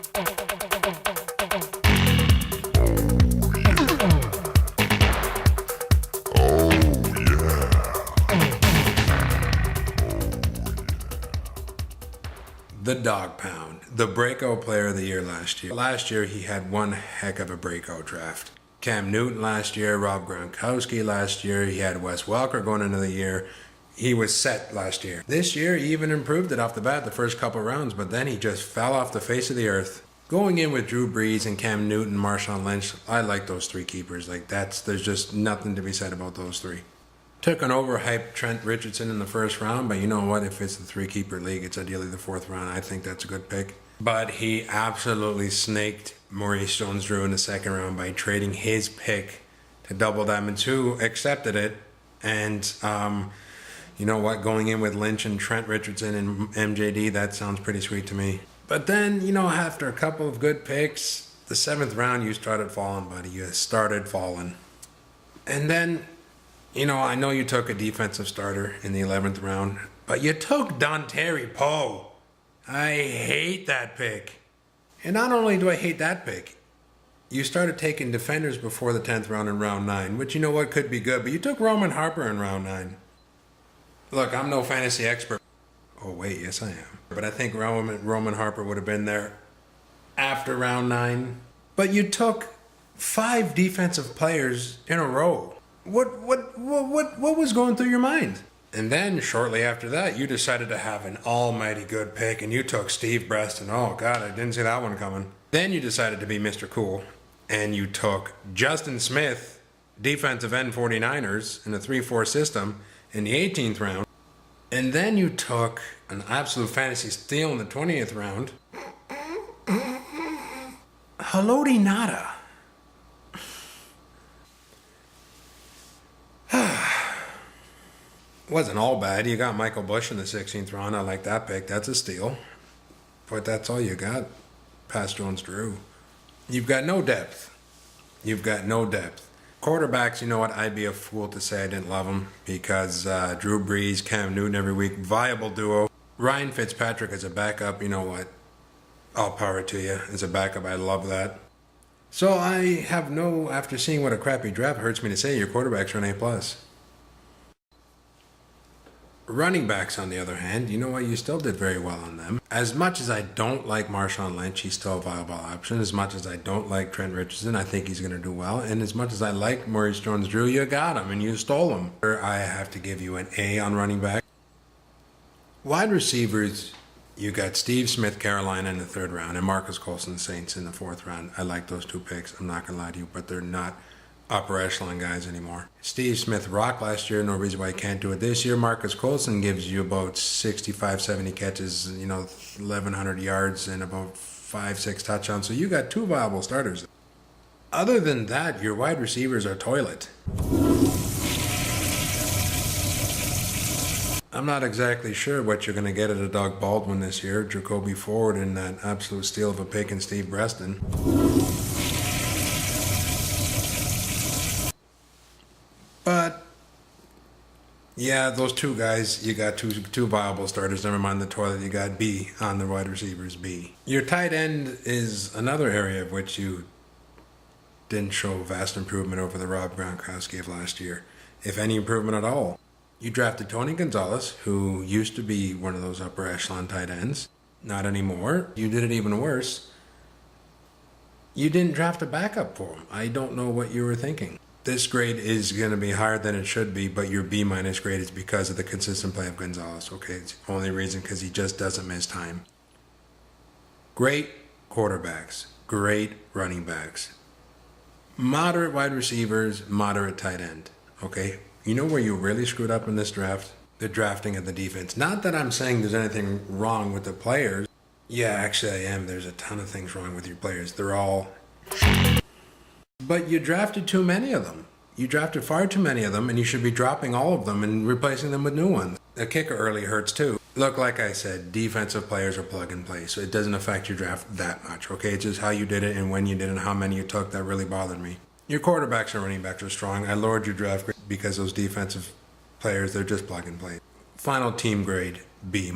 The Dog Pound, the breakout player of the year last year. Last year he had one heck of a breakout draft. Cam Newton last year, Rob Gronkowski last year, he had Wes Welker going into the year. He was set last year. This year he even improved it off the bat the first couple rounds, but then he just fell off the face of the earth. Going in with Drew Brees and Cam Newton, Marshawn Lynch, I like those three keepers. There's just nothing to be said about those three. Took an overhyped Trent Richardson in the first round, but you know what? If it's the three-keeper league, it's ideally the fourth round. I think that's a good pick. But he absolutely snaked Maurice Jones-Drew in the second round by trading his pick to Double Diamond 2, accepted it, and you know what? Going in with Lynch and Trent Richardson and MJD, that sounds pretty sweet to me. But then, you know, after a couple of good picks, the seventh round, you started falling, buddy. You started falling. And then, you know, I know you took a defensive starter in the 11th round, but you took Dontari Poe. I hate that pick. And not only do I hate that pick, you started taking defenders before the 10th round in round 9, which you know what could be good, but you took Roman Harper in round 9. Look, I'm no fantasy expert. Oh wait, yes I am. But I think Roman Harper would have been there after round 9. But you took 5 defensive players in a row. What was going through your mind? And then shortly after that, you decided to have an almighty good pick, and you took Steve Breston. Oh God, I didn't see that one coming. Then you decided to be Mr. Cool, and you took Justin Smith, defensive end 49ers, in a 3-4 system in the 18th round. And then you took an absolute fantasy steal in the 20th round. Haloti Ngata. Wasn't all bad. You got Michael Bush in the 16th round. I like that pick. That's a steal. But that's all you got past Jones-Drew. You've got no depth. You've got no depth. Quarterbacks, you know what? I'd be a fool to say I didn't love them because Drew Brees, Cam Newton every week, viable duo. Ryan Fitzpatrick as a backup, you know what? All power to you. As a backup, I love that. So I have no, after seeing what a crappy draft hurts me to say, your quarterbacks are an A+. Running backs, on the other hand, you know what? You still did very well on them. As much as I don't like Marshawn Lynch, he's still a viable option. As much as I don't like Trent Richardson, I think he's going to do well. And as much as I like Maurice Jones-Drew, you got him and you stole him. I have to give you an A on running back. Wide receivers, you got Steve Smith, Carolina in the 3rd round, and Marcus Colson, Saints in the 4th round. I like those 2 picks. I'm not going to lie to you, but they're not upper echelon guys anymore. Steve Smith rocked last year, no reason why he can't do it this year. Marcus Colson gives you about 65, 70 catches, you know, 1,100 yards and about 5, 6 touchdowns. So you got 2 viable starters. Other than that, your wide receivers are toilet. I'm not exactly sure what you're going to get at a Doug Baldwin this year. Jacoby Ford and that absolute steal of a pick in Steve Breston. But yeah, those 2 guys, you got two viable starters. Never mind the toilet, you got B on the wide receivers, B. Your tight end is another area of which you didn't show vast improvement over the Rob Gronkowski of last year, if any improvement at all. You drafted Tony Gonzalez, who used to be one of those upper echelon tight ends. Not anymore. You did it even worse. You didn't draft a backup for him. I don't know what you were thinking. This grade is going to be higher than it should be, but your B- grade is because of the consistent play of Gonzalez. Okay, it's the only reason, because he just doesn't miss time. Great quarterbacks, great running backs, moderate wide receivers, moderate tight end. Okay, you know where you really screwed up in this draft? The drafting of the defense. Not that I'm saying there's anything wrong with the players. Yeah, actually I am. There's a ton of things wrong with your players. They're all... But you drafted too many of them. You drafted far too many of them, and you should be dropping all of them and replacing them with new ones. The kicker early hurts too. Look, like I said, defensive players are plug and play, so it doesn't affect your draft that much, okay? It's just how you did it and when you did it and how many you took that really bothered me. Your quarterbacks and running backs are strong. I lowered your draft grade because those defensive players, they're just plug and play. Final team grade, B-.